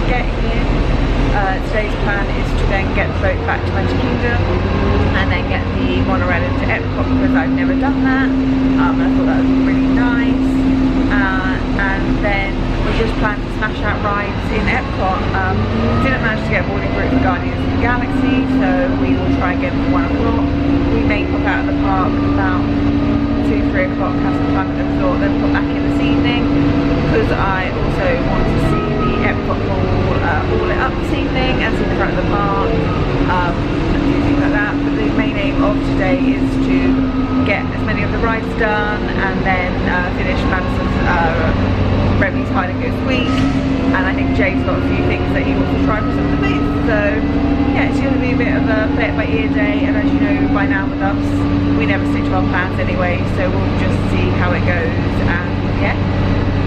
getting in. Today's plan is to then get the boat back to Magic Kingdom and then get the monorail into Epcot because I've never done that. I thought that was really nice. And then we just plan to smash out rides in Epcot. Didn't manage to get a boarding group for Guardians of the Galaxy, so we will try again for 1 o'clock. We may pop out of the park about 2-3 o'clock, have some time at the resort, then pop back in this evening because I also want to see the Epcot Mall all lit up this evening and see the front of the park and do things like that. But the main aim of today is to get as many of the rides done and then finish Madison's Remy's Hide and Go Squeak, and I think Jay's got a few things that he wants to try for some of the booths. So yeah, it's going to be a bit of a play it by ear day, and as you know by now with us, we never stick to our plans anyway, so we'll just see how it goes. And yeah,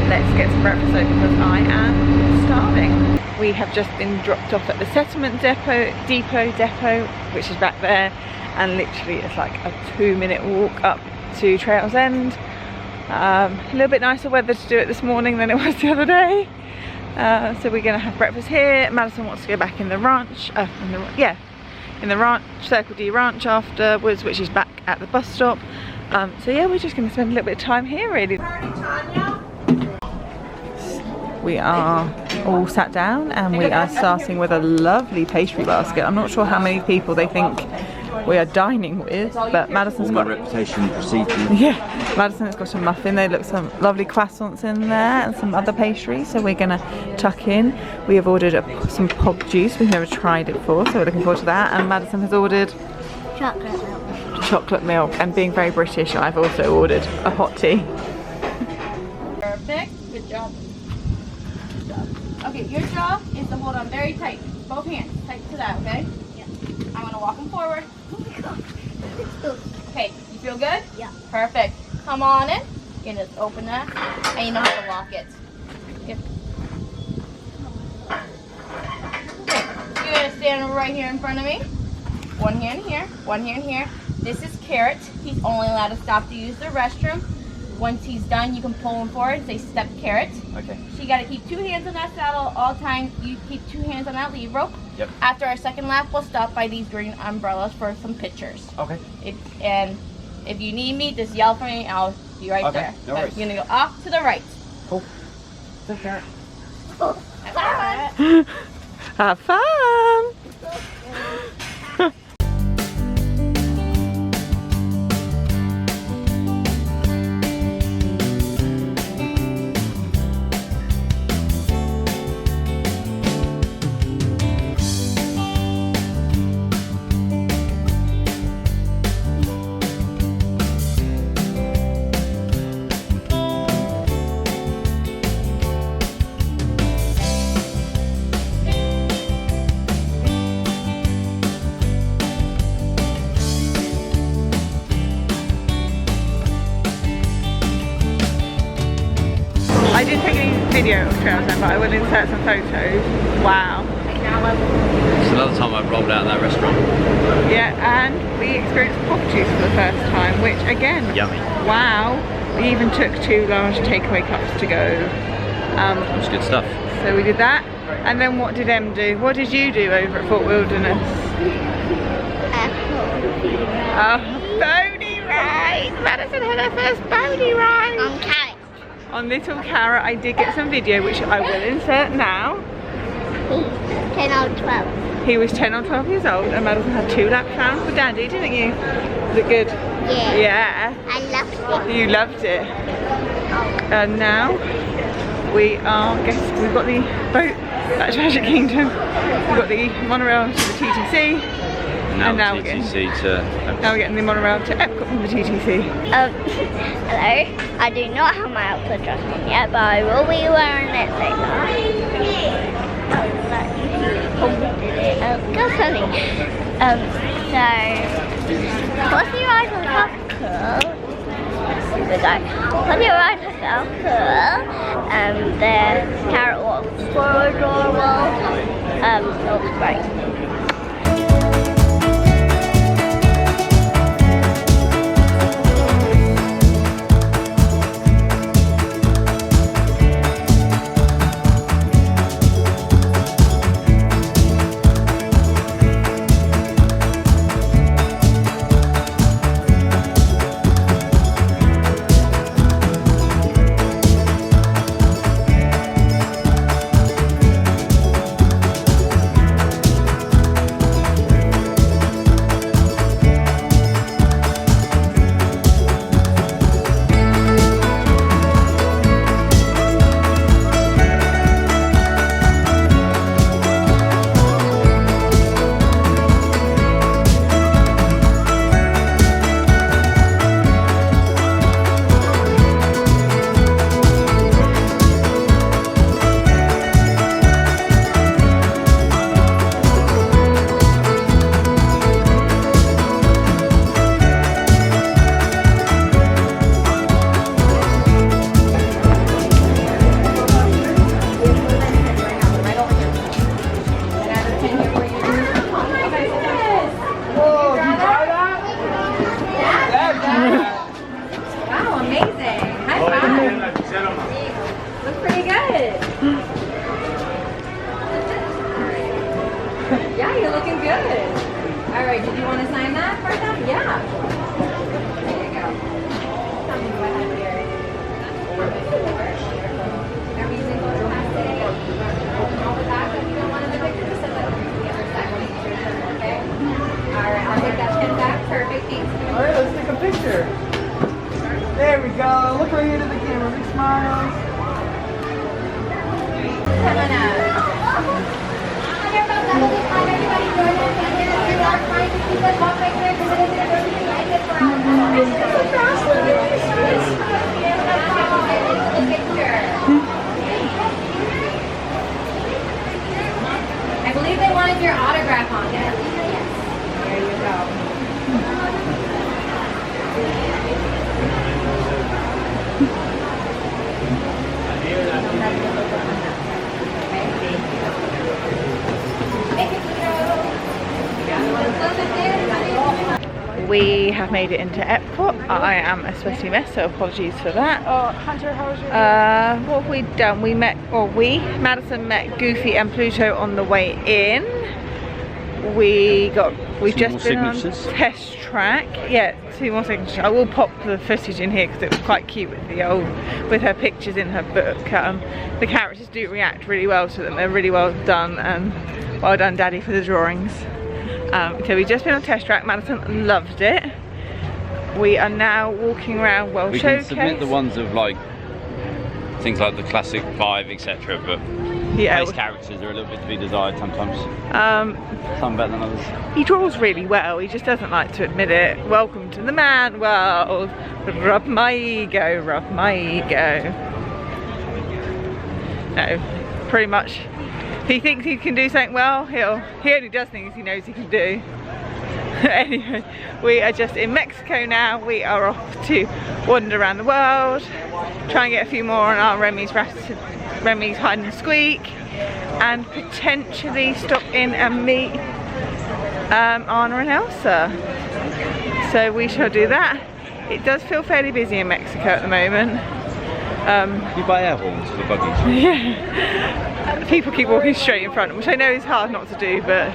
let's get some breakfast though because I am starving. We have just been dropped off at the settlement depot, which is back there, and literally it's like a 2-minute walk up to Trails End. A little bit nicer weather to do it this morning than it was the other day. So we're going to have breakfast here. Madison wants to go back in the ranch, in the ranch, Circle D Ranch afterwards, which is back at the bus stop. So yeah, we're just going to spend a little bit of time here really. We are all sat down and we are starting with a lovely pastry basket. I'm not sure how many people they think we are dining with, but Madison's got... my reputation precedes me. Yeah, Madison's got a muffin. They look some lovely croissants in there and some other pastries, so we're gonna tuck in. We have ordered some pog juice. We've never tried it before, so we're looking forward to that. And Madison has ordered chocolate milk. Chocolate milk, and being very British, I've also ordered a hot tea. Perfect. Good job. Good job. Okay, your job is to hold on very tight. Both hands tight to that, okay? Yeah. I'm gonna walk them forward. Okay, you feel good? Yeah. Perfect. Come on in. You can just open that, and you know how to lock it. Yep. Okay, you're gonna stand right here in front of me. One hand here, one hand here. This is Carrot. He's only allowed to stop to use the restroom. Once he's done, you can pull him forward. Say step Carrot. Okay. So you got to keep 2 hands on that saddle all time. You keep 2 hands on that lead rope. Yep. After our second lap, we'll stop by these green umbrellas for some pictures. Okay. And if you need me, just yell for me. I'll be right there. No worries. You're gonna go off to the right. Cool. Take care. Have fun. Have fun! I didn't take any video of Trails End, but I will insert some photos. Wow. It's another time I've rolled out of that restaurant. Yeah, and we experienced pop juice for the first time, which again, Yummy. Wow. We even took 2 large takeaway cups to go. It was good stuff. So we did that. And then what did Em do? What did you do over at Fort Wilderness? Pony ride! Madison had her first pony ride! On carrot. On Little Carrot. I did get some video, which I will insert now. 10 or 12. He was 10 or 12 years old, and Madison had 2 laps round for Daddy, didn't you? Was it good? Yeah. Yeah. I loved it. You loved it. And now we are, we've got the boat at Magic Kingdom, we've got the monorail to the TTC, and now we're getting the monorail to Epcot from the TTC. Hello. I do not have my outfit dress on yet, but I will be wearing it later. Go funny. So, Pussy Ride was so cool. Pussy Ride was so cool. The carrot walks were adorable. It was great. good. All right, did you want to sign that for them? Yeah. There you go. Something go ahead, Gary. Every single plastic. All the back if you don't want to the picture, just send that over to the other side. Okay? All right, I'll take that pin back. Perfect, thanks. All right, let's take a picture. There we go. Look right into the camera. Big smiles. Come on out. I believe they wanted your autograph on it. There you go. We have made it into Epcot. I am a sweaty mess, so apologies for that. Hunter, how was your What have we done? Madison met Goofy and Pluto on the way in. We've just been on test track. Yeah, 2 more signatures. I will pop the footage in here because it was quite cute with her pictures in her book. The characters do react really well to them. They're really well done, and well done, Daddy, for the drawings. So we've just been on test track. Madison loved it. We are now walking around World Showcase. We can submit the ones of like things like the classic vibe, etc. But yeah, face characters are a little bit to be desired sometimes. Some better than others. He draws really well. He just doesn't like to admit it. Welcome to the man world. Rub my ego, rub my ego. No, pretty much. If he thinks he can do something well, he only does things he knows he can do. Anyway, we are just in Mexico now. We are off to wander around the world, try and get a few more on our Remy's hide and squeak, and potentially stop in and meet Anna and Elsa. So we shall do that. It does feel fairly busy in Mexico at the moment. You buy air horns for buggies? Yeah. People keep walking straight in front, which I know is hard not to do, but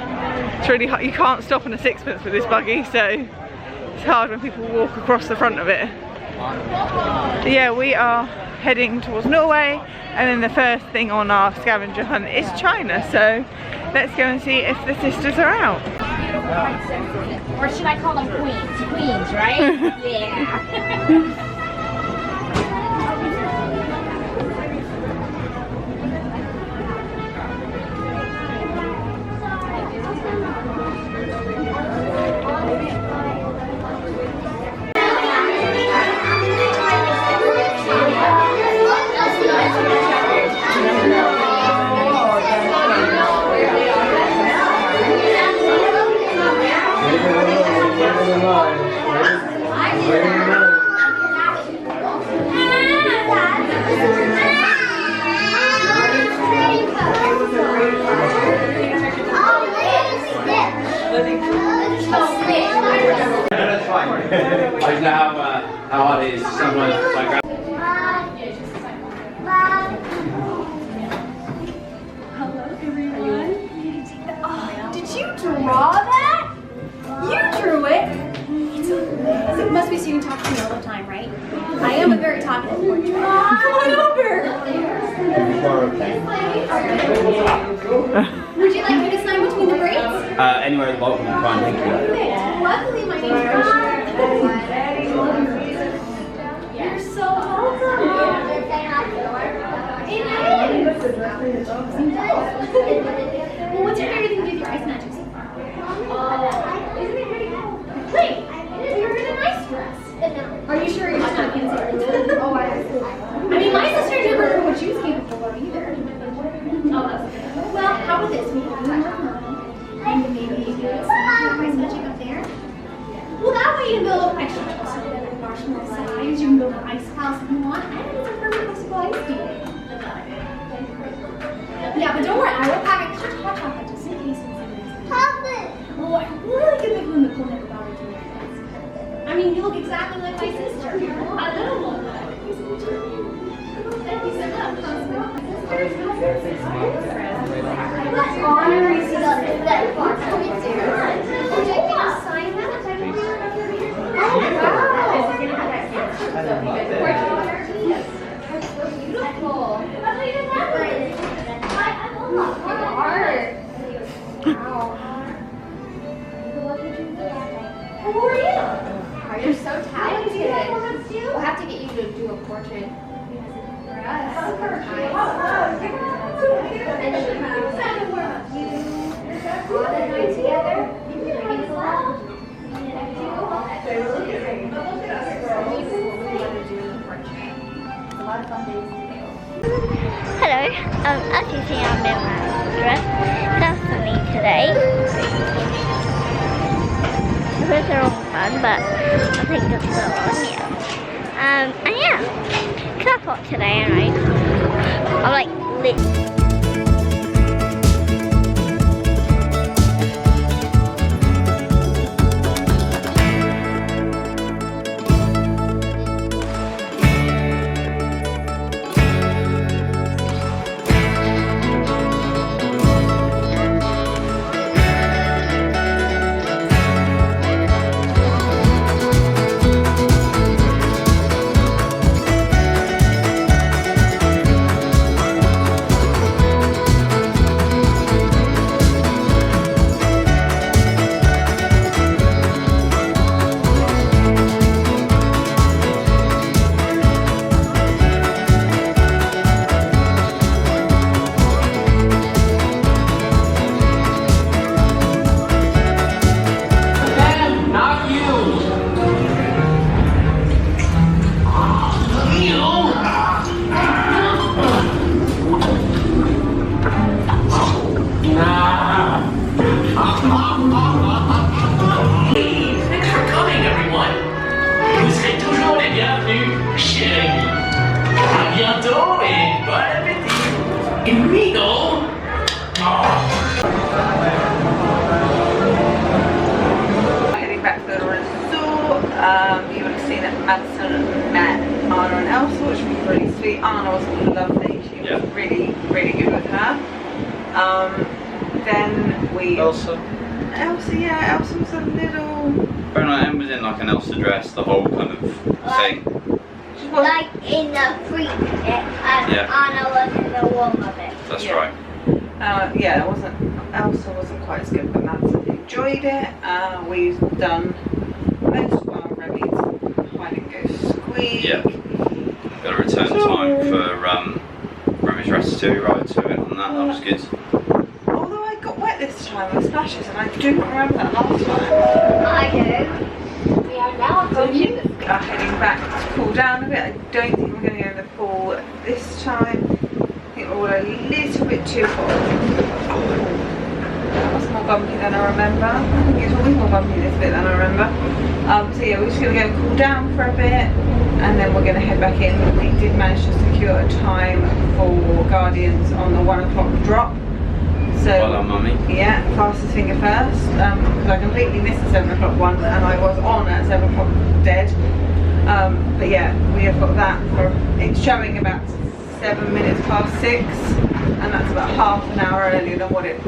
it's really hard. You can't stop on a sixpence with this buggy, so it's hard when people walk across the front of it. But yeah, we are heading towards Norway, and then the first thing on our scavenger hunt is China, so let's go and see if the sisters are out. Or should I call them queens? Queens, right? Yeah. I know how hard it is. Someone like Did you draw that? You drew it? It's amazing. It must be so you can talk to me all the time, right? I am a very talkative portrait. Come on over. Would you like me to sign between the braids? anywhere at the bottom, fine, thank you. Luckily, my name's Rachel. You're so welcome. It is. Well, what's your favorite thing to do with your ice magic so far? Isn't it pretty cool? Wait, you're in a nice dress. Are you sure you're just not fancy? Oh, I mean, my sister never heard what she was capable of either. Oh, that's good. Well, how about this? We can do and maybe you do ice magic up there. Well, that way you can build extra tricks so that the marshmallow size. You can build an ice house if you want. I think it's a perfect place to go ice skating. Yeah, but don't worry, I will pack extra hot chocolate just in case it's Oh, I really good big one the cool never bothered to make. I mean, you look exactly like my sister. I little one. Thank you so much. What honor is that? Who are you? You're so talented. We'll have to get you to do a portrait for us. And then you on a night together. Maybe alone. Hello, as you see I'm in my dress. That's sunny today. It was the wrong one, but I think it's the one, yeah. And yeah, it's not hot today and I'm like lit. Thanks for coming, everyone. Vous serez toujours les bienvenus chez Rémi. À bientôt et bon appétit. Et Mino. Heading back to the resort. You would have seen that Madison met Anna and Elsa, which was really sweet. Anna was lovely. She was really, really good with her. Then we... Elsa. Yeah, Elsa was a little... Very nice. Em was in like an Elsa dress, the whole kind of thing. She wasn't... Like in the freak bit, and Yeah. Anna was in the warmer bit. That's Yeah. right. Yeah, it wasn't. Elsa wasn't quite as good, but Madison enjoyed it. We've done most of our Remy's hide and go squeak. Yeah. Got a return time for Remy's Ratatouille ride, so we went on that. That was good. Although I got wet this time with splashes, and I do not remember that last time. I do. We are now approaching the Heading back to cool down a bit. I don't think we're going to go in the pool this time. I think we're all a little bit too hot. That was more bumpy than I remember. I think it's always more bumpy this bit than I remember. So yeah, we're just going to go cool down for a bit, and then we're going to head back in. We did manage to secure a time for Guardians on the 1 o'clock drop. So, Well done, Mummy. yeah, fastest finger first, because I completely missed the 7 o'clock one and I was on at 7 o'clock dead. But yeah, we have got that for, it's showing about 7 minutes past 6, and that's about half an hour earlier than what it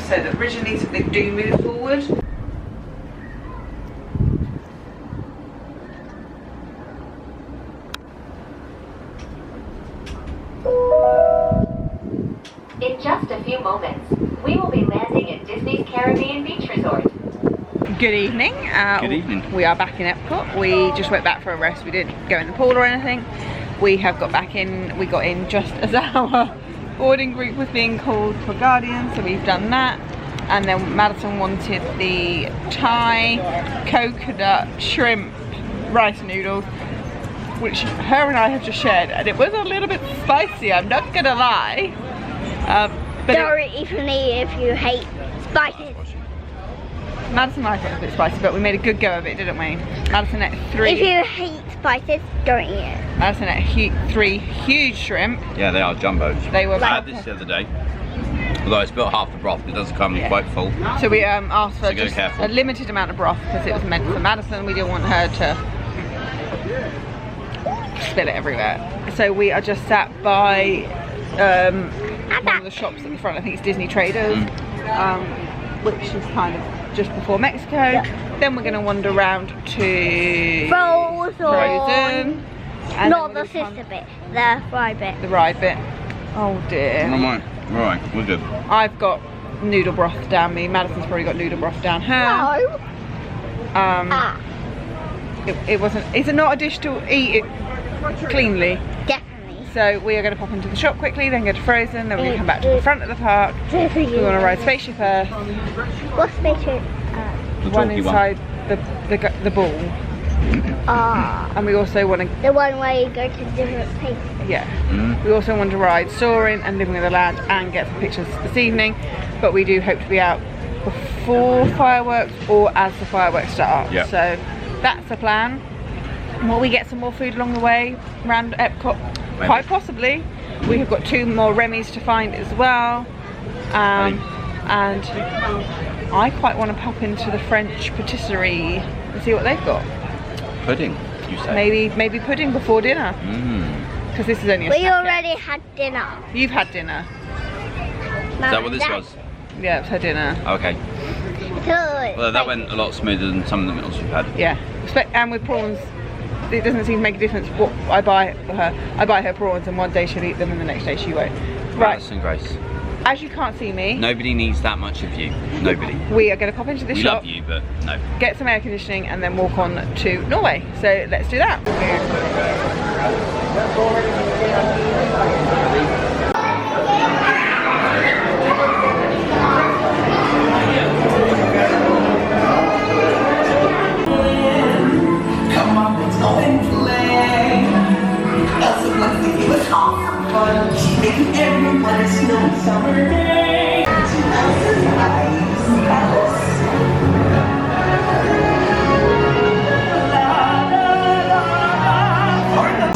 said originally, so they do move forward. In just a few moments, we will be landing at Disney's Caribbean Beach Resort. Good evening. Good evening. We are back in Epcot. We just went back for a rest. We didn't go in the pool or anything. We have got back in. We got in just as our boarding group was being called for Guardians, so we've done that. And then Madison wanted the Thai coconut shrimp rice noodles, which her and I have just shared, and it was a little bit spicy, I'm not gonna lie. But Don't even eat if you hate spices. Madison and I thought it was a bit spicy, but we made a good go of it, didn't we? Madison ate three. If you hate spices, don't eat it. Madison ate three huge shrimp. Yeah, they are jumbos. They were. I had this the other day. Although it's about half the broth, it does come quite full. So we asked for So go just careful. a limited amount of broth because it was meant for Madison. We didn't want her to spill it everywhere. So we are just sat by one of the shops at the front. I think it's Disney Traders, which is kind of just before Mexico. Yeah. Then we're going to wander around to Frozen. and Not then the we're sister bit, the ride bit. the ride bit. Oh dear. Right, we're good. I've got noodle broth down me. Madison's probably got noodle broth down her. No. It wasn't. It's not a dish to eat it cleanly. Definitely. So we are going to pop into the shop quickly, then go to Frozen, then we're going to come back to the front of the park. We want to ride Spaceship Earth. What spaceship? The one inside the ball. And we also want to. The one where you go to different places. Yeah. We also want to ride Soaring and Living with the Land and get some pictures this evening. But we do hope to be out before fireworks or as the fireworks start. Yeah. So that's the plan. Will we get some more food along the way around Epcot? Maybe. Quite possibly. We have got 2 more Remy's to find as well. And I quite want to pop into the French patisserie and see what they've got. Pudding, you say? Maybe pudding before dinner. Because this is only a We snack. already had dinner. You've had dinner. Is that what this was? Yeah, it's her dinner. Okay. Well, that went a lot smoother than some of the meals you've had. Yeah, and with prawns, it doesn't seem to make a difference what I buy for her. I buy her prawns and one day she'll eat them and the next day she won't. Right, Alice and Grace. as you can't see me, Nobody needs that much of you. Nobody. we are going to pop into the We shop, love you, but no. get some air conditioning and then walk on to Norway. So let's do that. Come on, let's go and play. Elsa wants to give us all some fun. She's making everyone a snowy summer day. To Elsa's Ice Palace. La, la, la, la. For the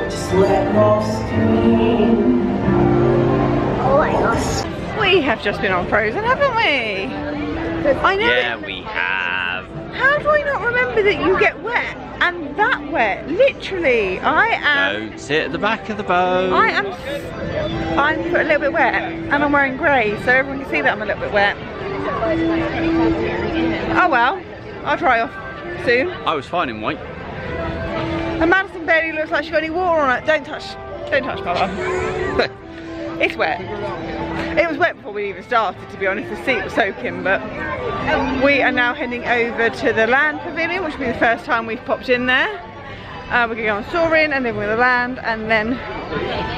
just let off steam. Oh my gosh. We have just been on Frozen, haven't we? I know. Yeah, we have. How do I not remember that you get wet and that wet? Literally, I am. Don't sit at the back of the boat. I'm a little bit wet and I'm wearing grey, so everyone can see that I'm a little bit wet. Oh well, I'll dry off soon. I was fine in white. And Madison barely looks like she's got any water on it. Don't touch, Baba. It's wet. It was wet before we even started, to be honest. The seat was soaking, but we are now heading over to the Land Pavilion, which will be the first time we've popped in there. We're going to go on Soaring and Living with the Land, and then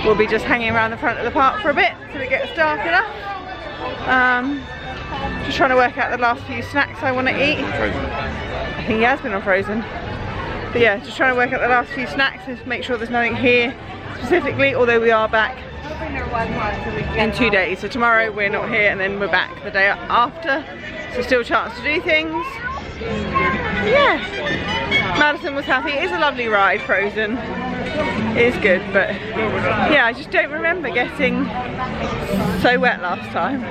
we'll be just hanging around the front of the park for a bit till it gets dark enough. Just trying to work out the last few snacks I want to eat. Frozen. I think he has been on Frozen. But yeah, just trying to work out the last few snacks and make sure there's nothing here specifically, although we are back in 2 days. So tomorrow we're not here and then we're back the day after. So still a chance to do things. Yeah. Madison was happy. It is a lovely ride, Frozen. It is good, but yeah, I just don't remember getting so wet last time.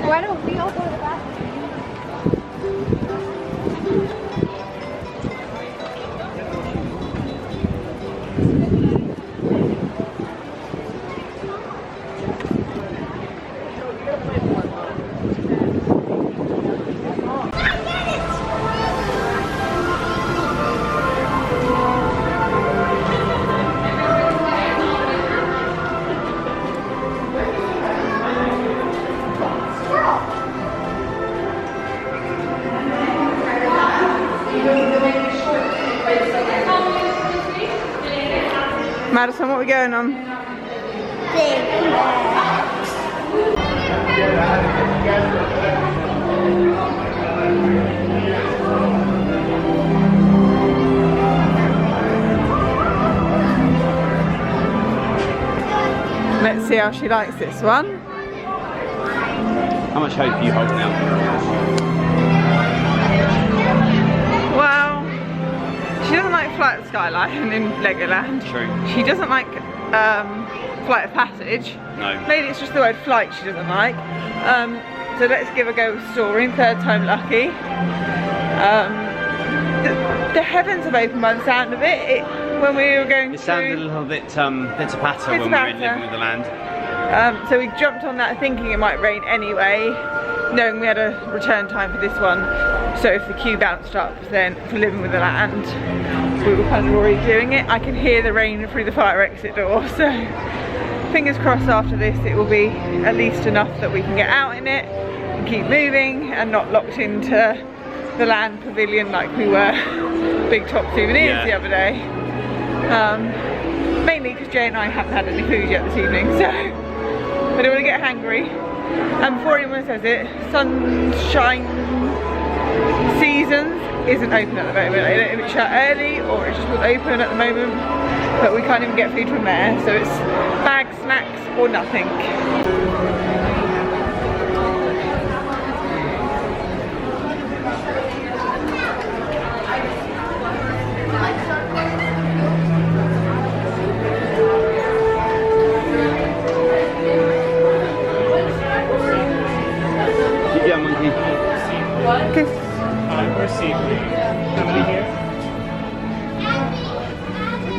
Why don't we all go to the bathroom? Madison, what are we going on? Let's see how she likes this one. How much hope are you holding out? Well, she doesn't like Flight of the Skyline in Legoland. True. She doesn't like Flight of Passage. No. Maybe it's just the word flight she doesn't like. So let's give a go with Soaring, third time lucky. The heavens have opened by the sound of it. When we were going It sounded a through, little bit pitter-patter when we were in Living with the Land. So we jumped on that thinking it might rain anyway, knowing we had a return time for this one. So if the queue bounced up, then for Living with the Land, we were kind of already doing it. I can hear the rain through the fire exit door, so fingers crossed after this it will be at least enough that we can get out in it and keep moving and not locked into the land pavilion like we were Big Top Souvenirs the other day. Mainly because Jay and I haven't had any food yet this evening, so I don't want to get hangry. And before anyone says it, Sunshine Seasons isn't open at the moment. I don't know if it's shut early or it's just not open at the moment, but we can't even get food from there, so it's bags, snacks or nothing. Yeah, monkey. Okay.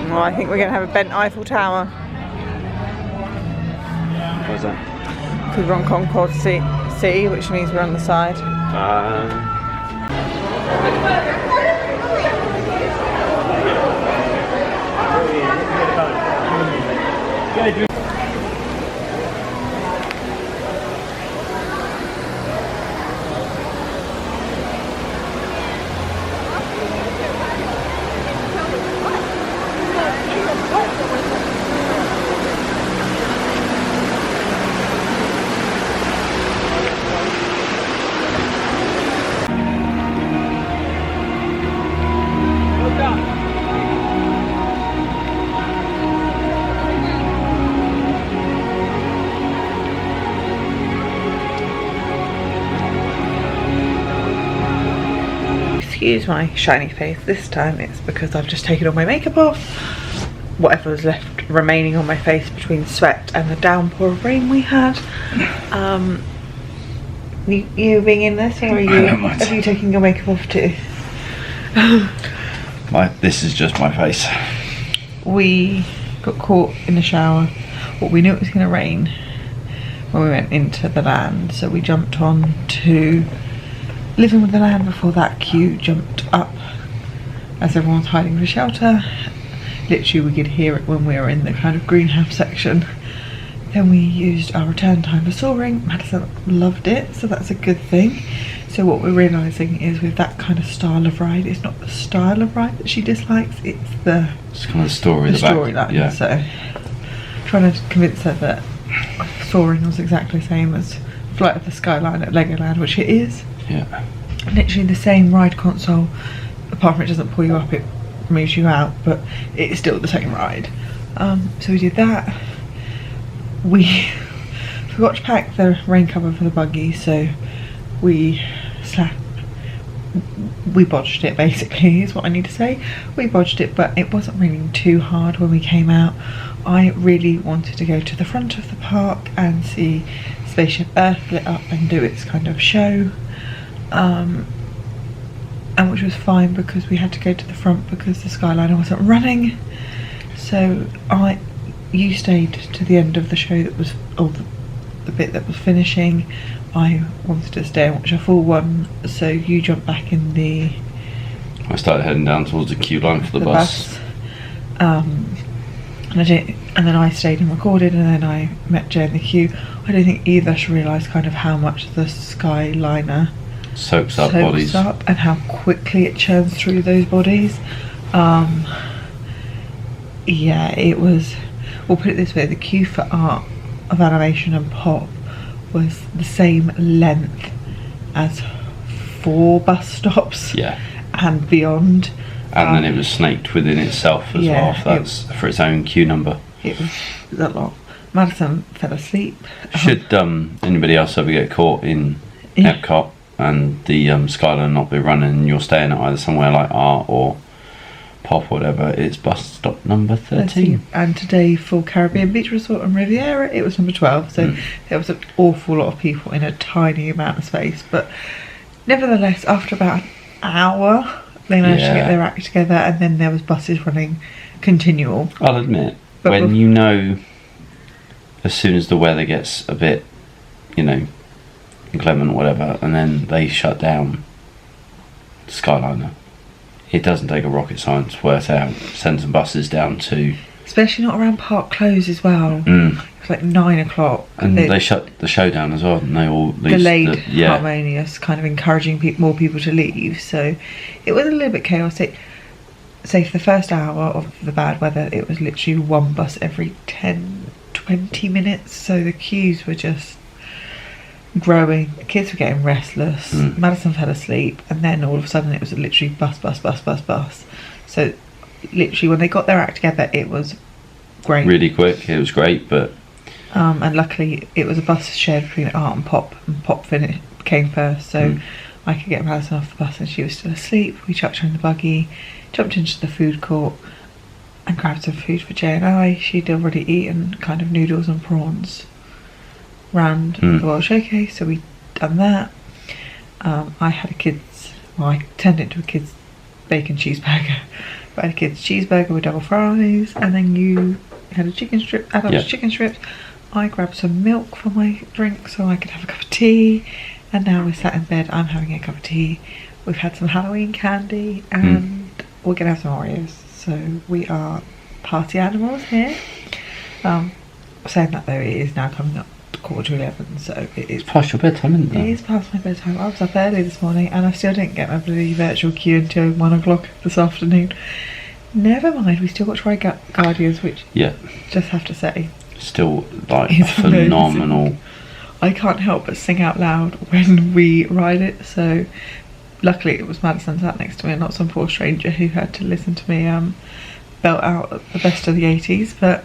Well, I think we're going to have a bent Eiffel Tower. What's that? Because we're on Concord C, which means we're on the side. Excuse my shiny face. This time it's because I've just taken all my makeup off. Whatever was left remaining on my face between sweat and the downpour of rain we had. You being in this, or are you taking your makeup off too? This is just my face. We got caught in the shower. Well, we knew it was going to rain when we went into the land, so we jumped on to Living with the Land before that queue jumped up as everyone was hiding for shelter. Literally we could hear it when we were in the kind of greenhouse section. Then we used our return time for soaring. Madison loved it, so that's a good thing. So what we're realising is with that kind of style of ride, it's not the style of ride that she dislikes, it's the kind of story, the storyline. Yeah. So trying to convince her that soaring was exactly the same as Flight of the Skyline at Legoland, which it is. Yeah. Literally the same ride console, apart from it doesn't pull you up, it moves you out, but it's still the same ride. So we did that. We forgot to pack the rain cover for the buggy, so we bodged it, basically, is what I need to say. We bodged it, but it wasn't raining too hard when we came out. I really wanted to go to the front of the park and see Spaceship Earth lit up and do its kind of show. And which was fine because we had to go to the front because the Skyliner wasn't running. So you stayed to the end of the show that was, or the bit that was finishing. I wanted to stay and watch a full one, so you jumped back in the... I started heading down towards the queue line for the bus. And then I stayed and recorded, and then I met Jay in the queue. I don't think either of us realised kind of how much the Skyliner soaks up bodies and how quickly it churns through those bodies. Yeah, it was, we'll put it this way, the queue for Art of Animation and Pop was the same length as 4 bus stops and beyond. And then it was snaked within itself as well, that's for its own queue number. It was a lot. Madison fell asleep. Should anybody else ever get caught in Epcot and the Skyliner not be running and you're staying at either somewhere like Art or Pop or whatever, it's bus stop number 13. And today for Caribbean Beach Resort and Riviera it was number 12, so there was an awful lot of people in a tiny amount of space, but nevertheless after about an hour they managed to get their act together, and then there was buses running continual. I'll admit, when you know as soon as the weather gets a bit, you know, inclement or whatever, and then they shut down Skyliner. It doesn't take a rocket science to work out. Send some buses down to... Especially not around park close as well. It's like 9 o'clock. And they shut the show down as well, and they all... Delayed Harmonious, kind of encouraging more people to leave. So it was a little bit chaotic. So for the first hour of the bad weather, it was literally one bus every 10-20 minutes. So the queues were just growing. The kids were getting restless. Madison fell asleep, and then all of a sudden it was literally bus. So literally when they got their act together, it was great. Really quick. It was great, but... and luckily it was a bus shared between Art and Pop came first, so I could get Madison off the bus and she was still asleep. We chucked her in the buggy, jumped into the food court and grabbed some food for Jay and I. She'd already eaten kind of noodles and prawns round the World Showcase, so we'd done that. I had I turned it into a kid's bacon cheeseburger. I had a kid's cheeseburger with double fries, and then you had a chicken strip, adult chicken strips. I grabbed some milk for my drink so I could have a cup of tea, and now we're sat in bed. I'm having a cup of tea. We've had some Halloween candy, and we're gonna have some Oreos. So we are party animals here. Saying that though, it is now coming up to 11:15, so it is past your bedtime, isn't it? It is past my bedtime. I was up early this morning and I still didn't get my bloody virtual queue until 1 o'clock this afternoon. Never mind, we still got to ride Guardians, which just have to say, still like it's phenomenal. Amazing. I can't help but sing out loud when we ride it, so luckily it was Madison sat next to me and not some poor stranger who had to listen to me belt out the best of the 80s, but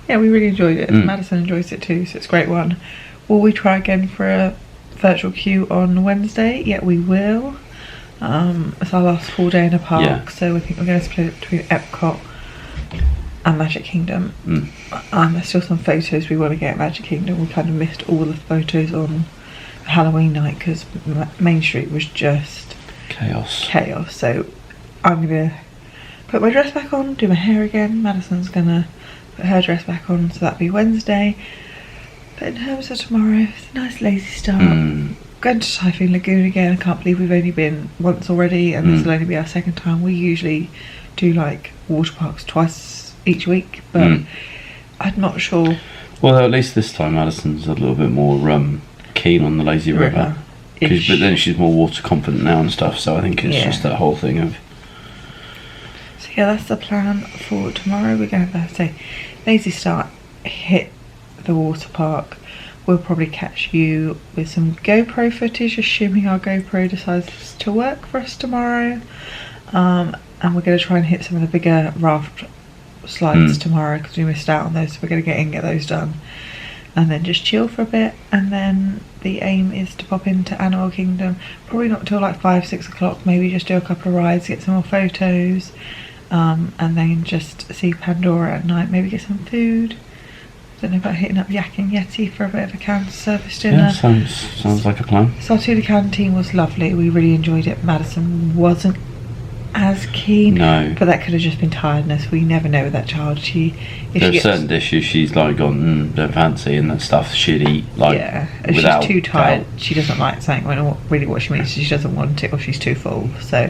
yeah, we really enjoyed it. Madison enjoys it too, so it's a great one. Will we try again for a virtual queue on Wednesday? Yeah, we will. It's our last full day in a park, so I think we're going to split it between Epcot and Magic Kingdom. There's still some photos we want to get at Magic Kingdom. We kind of missed all the photos on Halloween night because Main Street was just chaos. So I'm going to put my dress back on, do my hair again. Madison's going to put her dress back on, so that'll be Wednesday. But in terms of tomorrow, it's a nice lazy start. Going to Typhoon Lagoon again. I can't believe we've only been once already, and this will only be our second time. We usually do like water parks twice each week, but I'm not sure. Well, at least this time Madison's a little bit more keen on the lazy river. But then she's more water confident now and stuff, so I think it's just that whole thing of... So yeah, that's the plan for tomorrow. We're going to say lazy start, hit the water park. We'll probably catch you with some GoPro footage, assuming our GoPro decides to work for us tomorrow. And we're going to try and hit some of the bigger raft slides tomorrow because we missed out on those, so we're going to get those done. And then just chill for a bit, and then the aim is to pop into Animal Kingdom, probably not till like 5-6 o'clock, maybe just do a couple of rides, get some more photos, and then just see Pandora at night, maybe get some food. Don't know about hitting up Yak and Yeti for a bit of a counter service dinner. Yeah, sounds like a plan. Sartula Canteen was lovely. We really enjoyed it. Madison wasn't as keen. No. But that could have just been tiredness. We never know with that child. There's certain dishes she's like gone, don't fancy, and that stuff she'd eat like if without she's too tired, doubt. she doesn't like something. Really what she means is she doesn't want it or she's too full. So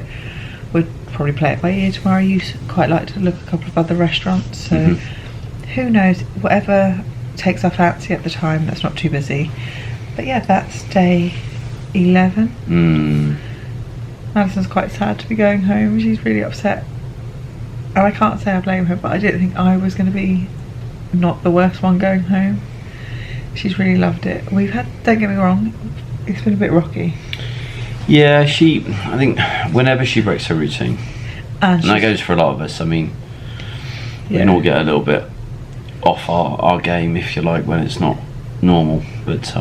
we'd probably play it by ear tomorrow. You quite like to look at a couple of other restaurants. So who knows, whatever takes our fancy at the time, that's not too busy. But yeah, that's day 11. Madison's quite sad to be going home. She's really upset, and I can't say I blame her, but I didn't think I was going to be not the worst one going home. She's really loved it. Don't get me wrong, it's been a bit rocky. Yeah, I think whenever she breaks her routine, and that goes for a lot of us, I mean, we can all get a little bit off our game, if you like, when it's not normal, but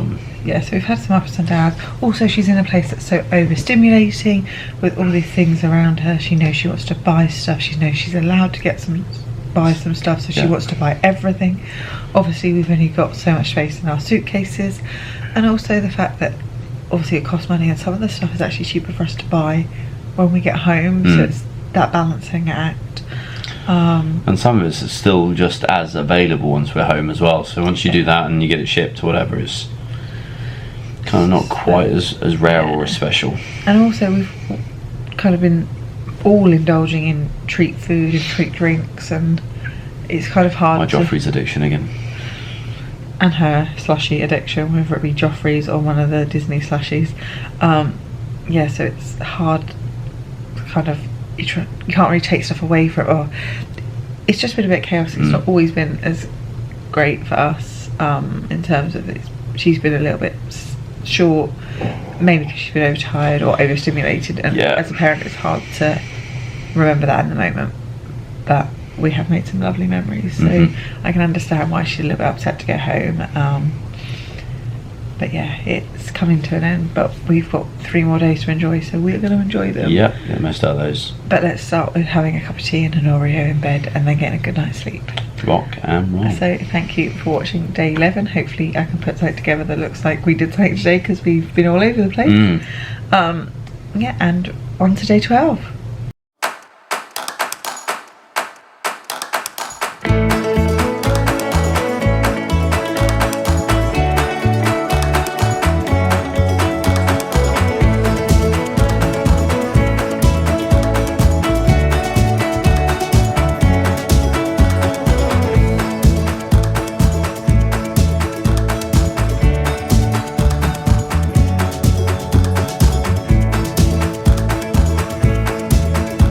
yeah, so we've had some ups and downs. Also, she's in a place that's so overstimulating with all these things around her. She knows she wants to buy stuff. She knows she's allowed to buy some stuff, so she wants to buy everything. Obviously, we've only got so much space in our suitcases, and also the fact that obviously it costs money, and some of the stuff is actually cheaper for us to buy when we get home. So it's that balancing act. And some of it's still just as available once we're home as well. So once you do that and you get it shipped or whatever, it's kind of not quite as rare or as special. And also we've kind of been all indulging in treat food and treat drinks, and it's kind of hard My Joffrey's addiction again. and her slushy addiction, whether it be Joffrey's or one of the Disney slushies. Yeah, so it's hard to kind of, you can't really take stuff away from it, or it's just been a bit chaotic. It's not always been as great for us in terms of she's been a little bit short, mainly because she's been overtired or overstimulated, and as a parent it's hard to remember that in the moment, but we have made some lovely memories, so I can understand why she's a little bit upset to go home. But yeah, it's coming to an end, but we've got 3 more days to enjoy, so we're going to enjoy them. Yeah, get most out of those. But let's start with having a cup of tea and an Oreo in bed, and then getting a good night's sleep. Rock and roll. So thank you for watching day 11. Hopefully I can put something together that looks like we did something today, because we've been all over the place. Yeah, and on to day 12.